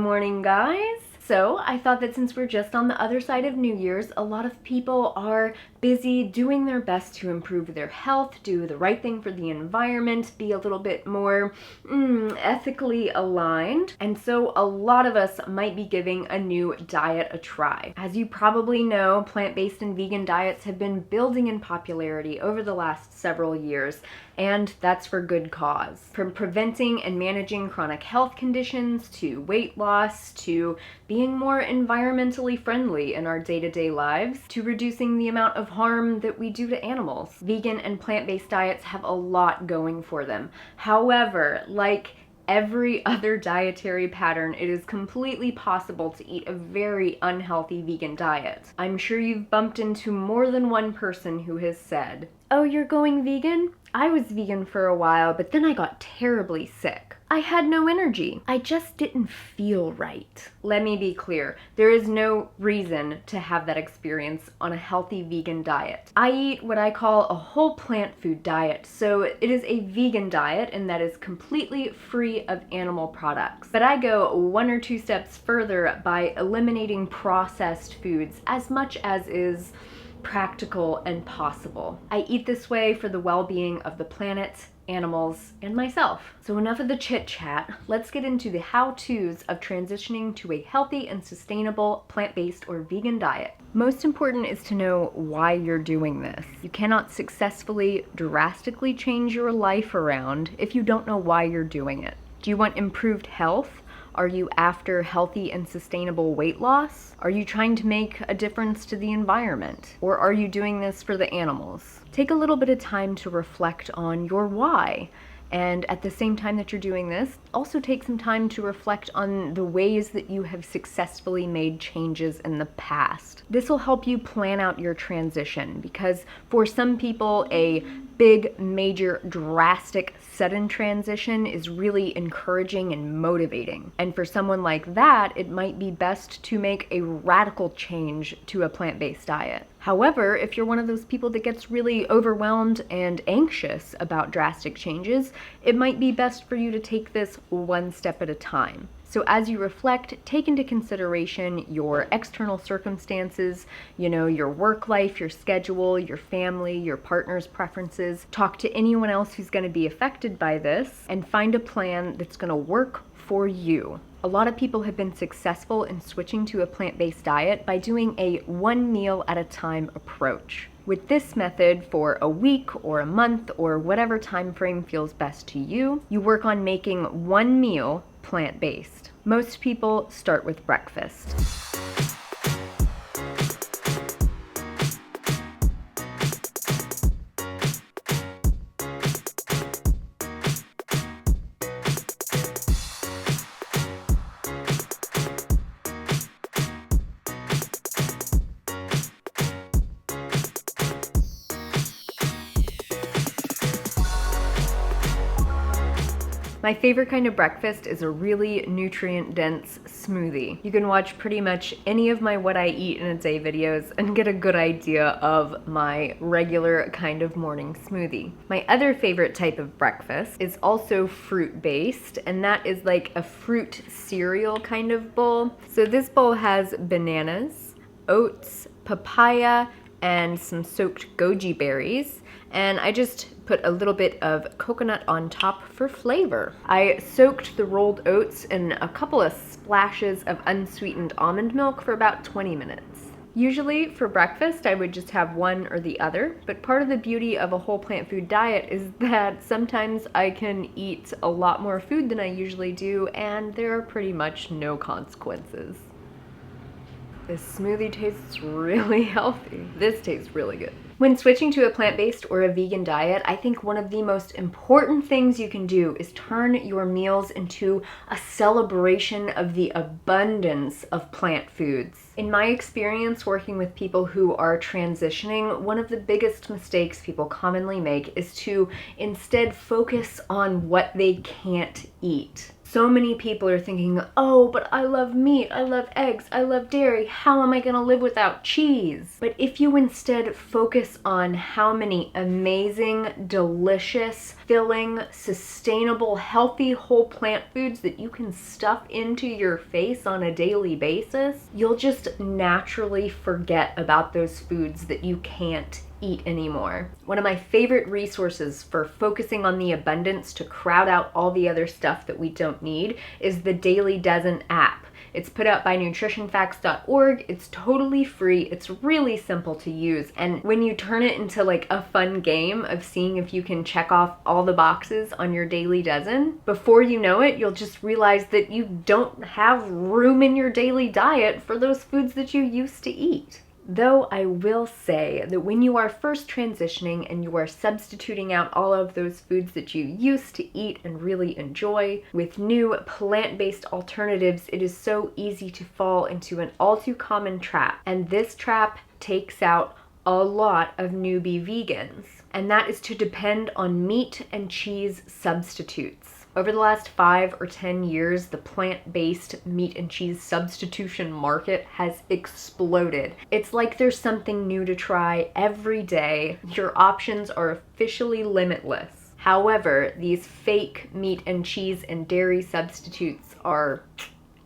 morning, guys. So I thought that since we're just on the other side of New Year's, a lot of people are busy doing their best to improve their health, do the right thing for the environment, be a little bit more ethically aligned. And so a lot of us might be giving a new diet a try. As you probably know, plant-based and vegan diets have been building in popularity over the last several years, and that's for good cause. From preventing and managing chronic health conditions to weight loss to being more environmentally friendly in our day-to-day lives to reducing the amount of harm that we do to animals. Vegan and plant-based diets have a lot going for them. However, like every other dietary pattern, it is completely possible to eat a very unhealthy vegan diet. I'm sure you've bumped into more than one person who has said, "Oh, you're going vegan? I was vegan for a while, but then I got terribly sick. I had no energy. I just didn't feel right." Let me be clear, there is no reason to have that experience on a healthy vegan diet. I eat what I call a whole plant food diet, so it is a vegan diet and that is completely free of animal products. But I go one or two steps further by eliminating processed foods as much as is practical and possible. I eat this way for the well-being of the planet, animals, and myself. So enough of the chit-chat, let's get into the how-tos of transitioning to a healthy and sustainable plant-based or vegan diet. Most important is to know why you're doing this. You cannot successfully, drastically change your life around if you don't know why you're doing it. Do you want improved health? Are you after healthy and sustainable weight loss? Are you trying to make a difference to the environment? Or are you doing this for the animals? Take a little bit of time to reflect on your why. And at the same time that you're doing this, also take some time to reflect on the ways that you have successfully made changes in the past. This will help you plan out your transition because for some people, a big, major, drastic, sudden transition is really encouraging and motivating. And for someone like that, it might be best to make a radical change to a plant-based diet. However, if you're one of those people that gets really overwhelmed and anxious about drastic changes, it might be best for you to take this one step at a time. So as you reflect, take into consideration your external circumstances, your work life, your schedule, your family, your partner's preferences. Talk to anyone else who's going to be affected by this and find a plan that's going to work for you. A lot of people have been successful in switching to a plant-based diet by doing a one meal at a time approach. With this method, for a week or a month or whatever time frame feels best to you, you work on making one meal plant-based. Most people start with breakfast. My favorite kind of breakfast is a really nutrient-dense smoothie. You can watch pretty much any of my What I Eat in a Day videos and get a good idea of my regular kind of morning smoothie. My other favorite type of breakfast is also fruit-based, and that is like a fruit cereal kind of bowl. So this bowl has bananas, oats, papaya, and some soaked goji berries, and I just put a little bit of coconut on top for flavor. I soaked the rolled oats in a couple of splashes of unsweetened almond milk for about 20 minutes. Usually for breakfast, I would just have one or the other, but part of the beauty of a whole plant food diet is that sometimes I can eat a lot more food than I usually do, and there are pretty much no consequences. This smoothie tastes really healthy. This tastes really good. When switching to a plant-based or a vegan diet, I think one of the most important things you can do is turn your meals into a celebration of the abundance of plant foods. In my experience working with people who are transitioning, one of the biggest mistakes people commonly make is to instead focus on what they can't eat. So many people are thinking, oh, but I love meat, I love eggs, I love dairy, how am I gonna live without cheese? But if you instead focus on how many amazing, delicious, filling, sustainable, healthy, whole plant foods that you can stuff into your face on a daily basis, you'll just naturally forget about those foods that you can't eat anymore. One of my favorite resources for focusing on the abundance to crowd out all the other stuff that we don't need is the Daily Dozen app. It's put out by nutritionfacts.org. It's totally free. It's really simple to use. And when you turn it into like a fun game of seeing if you can check off all the boxes on your daily dozen, before you know it, you'll just realize that you don't have room in your daily diet for those foods that you used to eat. Though I will say that when you are first transitioning and you are substituting out all of those foods that you used to eat and really enjoy with new plant-based alternatives, it is so easy to fall into an all too common trap. And this trap takes out a lot of newbie vegans. And that is to depend on meat and cheese substitutes. Over the last 5 or 10 years, the plant-based meat and cheese substitution market has exploded. It's like there's something new to try every day. Your options are officially limitless. However, these fake meat and cheese and dairy substitutes are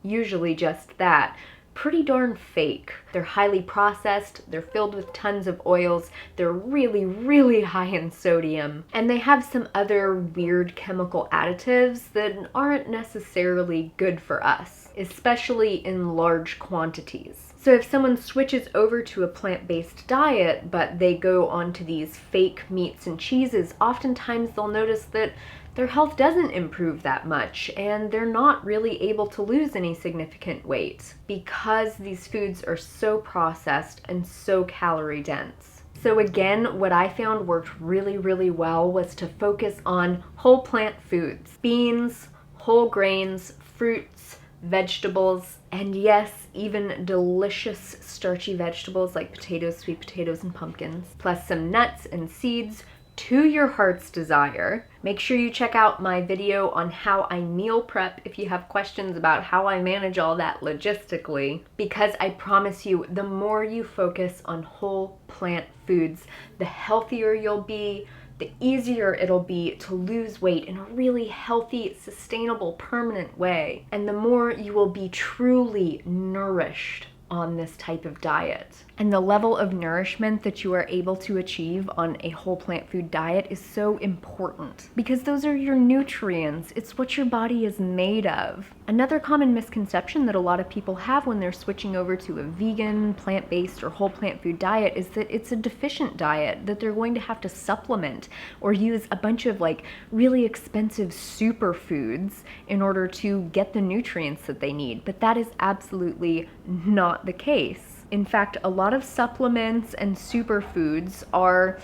usually just that. Pretty darn fake. They're highly processed, they're filled with tons of oils, they're really, really high in sodium, and they have some other weird chemical additives that aren't necessarily good for us, especially in large quantities. So if someone switches over to a plant-based diet, but they go onto these fake meats and cheeses, oftentimes they'll notice that their health doesn't improve that much, and they're not really able to lose any significant weight because these foods are so processed and so calorie dense. So again, what I found worked really, really well was to focus on whole plant foods, beans, whole grains, fruits, vegetables, and yes, even delicious starchy vegetables like potatoes, sweet potatoes, and pumpkins, plus some nuts and seeds, to your heart's desire. Make sure you check out my video on how I meal prep if you have questions about how I manage all that logistically, because I promise you, the more you focus on whole plant foods, the healthier you'll be, the easier it'll be to lose weight in a really healthy, sustainable, permanent way, and the more you will be truly nourished on this type of diet. And the level of nourishment that you are able to achieve on a whole plant food diet is so important because those are your nutrients. It's what your body is made of. Another common misconception that a lot of people have when they're switching over to a vegan, plant-based, or whole plant food diet is that it's a deficient diet, that they're going to have to supplement or use a bunch of like really expensive superfoods in order to get the nutrients that they need. But that is absolutely not the case. In fact, a lot of supplements and superfoods are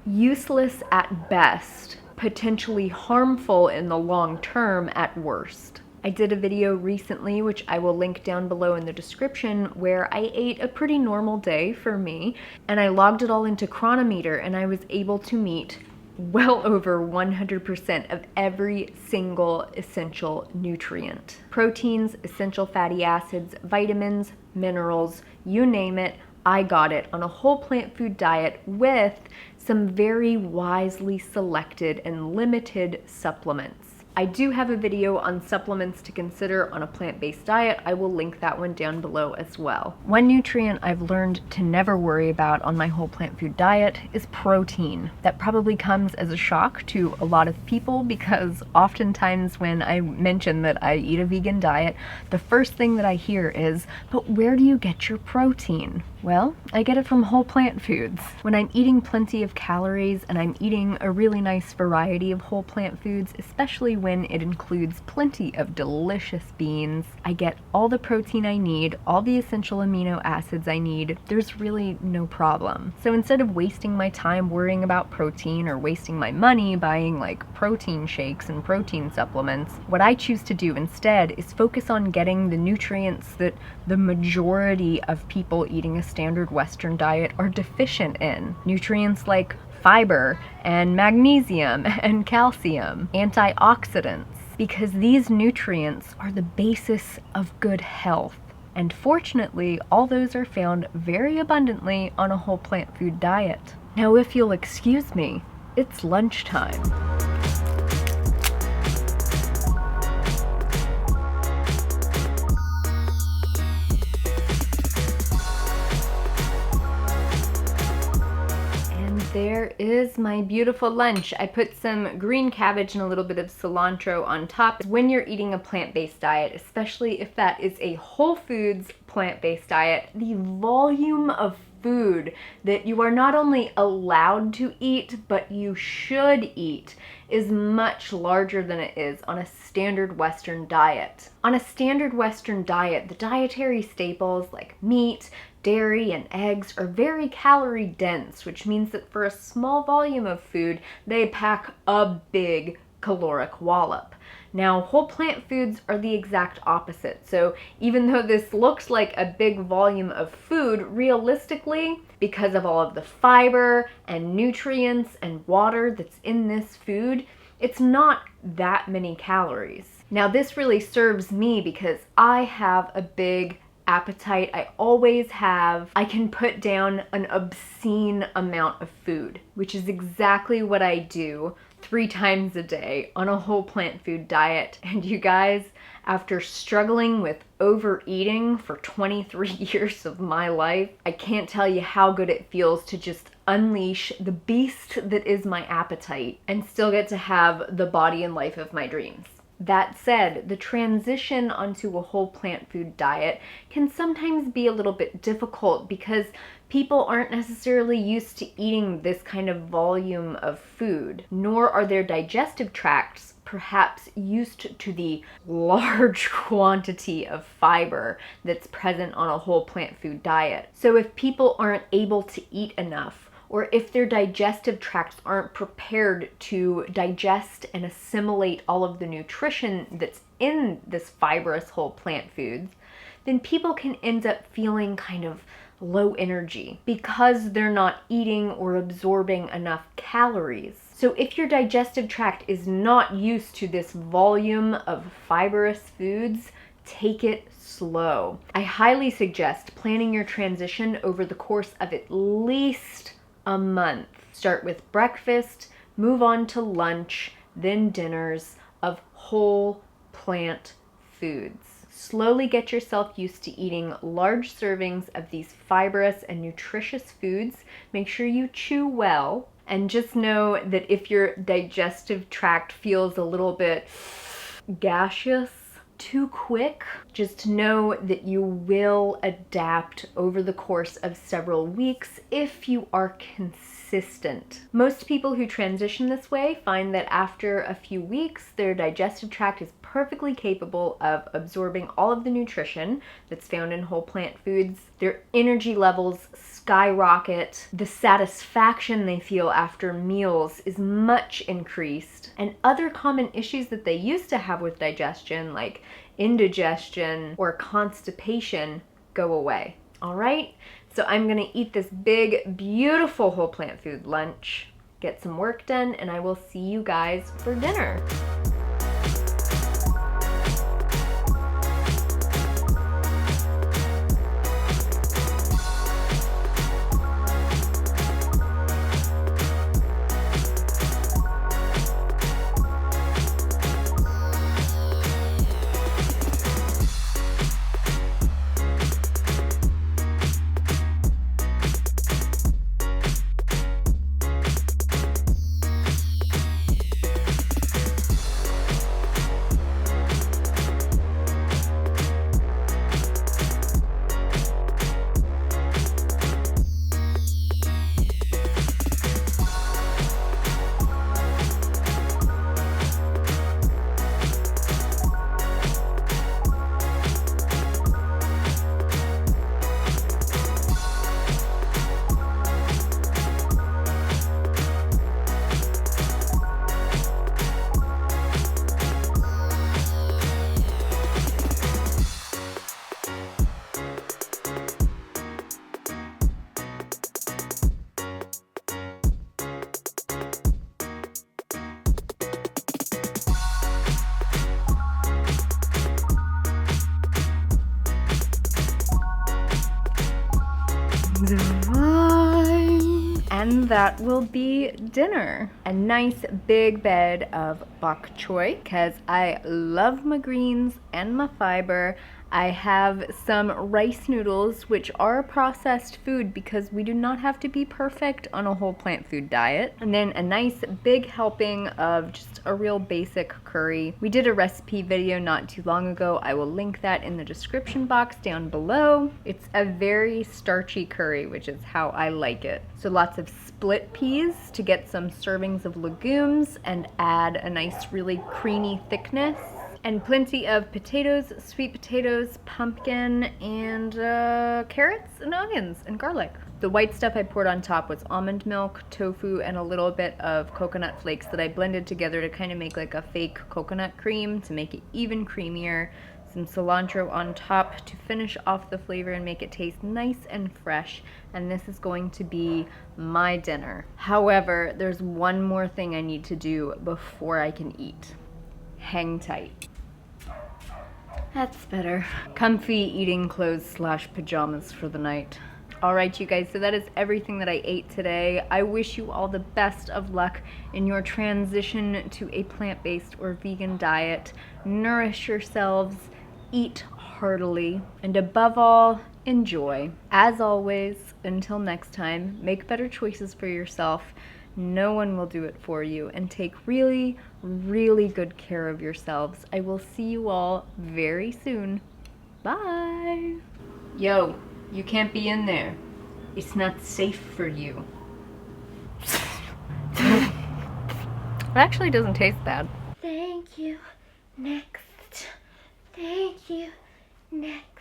useless at best, potentially harmful in the long term at worst. I did a video recently, which I will link down below in the description, where I ate a pretty normal day for me, and I logged it all into Chronometer, and I was able to meet well over 100% of every single essential nutrient. Proteins, essential fatty acids, vitamins, minerals, you name it, I got it on a whole plant food diet with some very wisely selected and limited supplements. I do have a video on supplements to consider on a plant-based diet. I will link that one down below as well. One nutrient I've learned to never worry about on my whole plant food diet is protein. That probably comes as a shock to a lot of people because oftentimes when I mention that I eat a vegan diet, the first thing that I hear is, but where do you get your protein? Well, I get it from whole plant foods. When I'm eating plenty of calories and I'm eating a really nice variety of whole plant foods, especially when it includes plenty of delicious beans, I get all the protein I need, all the essential amino acids I need. There's really no problem. So instead of wasting my time worrying about protein or wasting my money buying like protein shakes and protein supplements, what I choose to do instead is focus on getting the nutrients that the majority of people eating a standard Western diet are deficient in. Nutrients like fiber and magnesium and calcium, antioxidants, because these nutrients are the basis of good health. And fortunately, all those are found very abundantly on a whole plant food diet. Now, if you'll excuse me, it's lunchtime. There is my beautiful lunch. I put some green cabbage and a little bit of cilantro on top. When you're eating a plant-based diet, especially if that is a whole foods plant-based diet, the volume of food that you are not only allowed to eat, but you should eat is much larger than it is on a standard Western diet. On a standard Western diet, the dietary staples like meat, dairy, and eggs are very calorie dense, which means that for a small volume of food, they pack a big caloric wallop. Now, whole plant foods are the exact opposite. So even though this looks like a big volume of food, realistically, because of all of the fiber and nutrients and water that's in this food, it's not that many calories. Now, this really serves me because I have a big appetite. I always have. I can put down an obscene amount of food, which is exactly what I do 3 times a day on a whole plant food diet. And you guys, after struggling with overeating for 23 years of my life, I can't tell you how good it feels to just unleash the beast that is my appetite and still get to have the body and life of my dreams. That said, the transition onto a whole plant food diet can sometimes be a little bit difficult because people aren't necessarily used to eating this kind of volume of food, nor are their digestive tracts perhaps used to the large quantity of fiber that's present on a whole plant food diet. So if people aren't able to eat enough, or if their digestive tracts aren't prepared to digest and assimilate all of the nutrition that's in this fibrous whole plant foods, then people can end up feeling kind of low energy because they're not eating or absorbing enough calories. So if your digestive tract is not used to this volume of fibrous foods, take it slow. I highly suggest planning your transition over the course of at least a month. Start with breakfast, move on to lunch, then dinners of whole plant foods. Slowly get yourself used to eating large servings of these fibrous and nutritious foods. Make sure you chew well, and just know that if your digestive tract feels a little bit gaseous, too quick, just know that you will adapt over the course of several weeks if you are consistent. Most people who transition this way find that after a few weeks, their digestive tract is perfectly capable of absorbing all of the nutrition that's found in whole plant foods. Their energy levels skyrocket. The satisfaction they feel after meals is much increased. And other common issues that they used to have with digestion, like indigestion or constipation, go away. All right? So I'm gonna eat this big, beautiful whole plant food lunch, get some work done, and I will see you guys for dinner. Divine. And that will be dinner. A nice big bed of bok choy, because I love my greens and my fiber. I have some rice noodles, which are a processed food because we do not have to be perfect on a whole plant food diet. And then a nice big helping of just a real basic curry. We did a recipe video not too long ago. I will link that in the description box down below. It's a very starchy curry, which is how I like it. So lots of split peas to get some servings of legumes and add a nice really creamy thickness. And plenty of potatoes, sweet potatoes, pumpkin, and carrots and onions and garlic. The white stuff I poured on top was almond milk, tofu, and a little bit of coconut flakes that I blended together to kind of make like a fake coconut cream to make it even creamier. Some cilantro on top to finish off the flavor and make it taste nice and fresh. And this is going to be my dinner. However, there's one more thing I need to do before I can eat. Hang tight. That's better. Comfy eating clothes / pajamas for the night. All right, you guys, so that is everything that I ate today. I wish you all the best of luck in your transition to a plant-based or vegan diet. Nourish yourselves, eat heartily, and above all, enjoy. As always, until next time, make better choices for yourself. No one will do it for you, and take really, really good care of yourselves. I will see you all very soon. Bye. Yo, you can't be in there. It's not safe for you. It actually doesn't taste bad. Thank you. Next. Thank you. Next.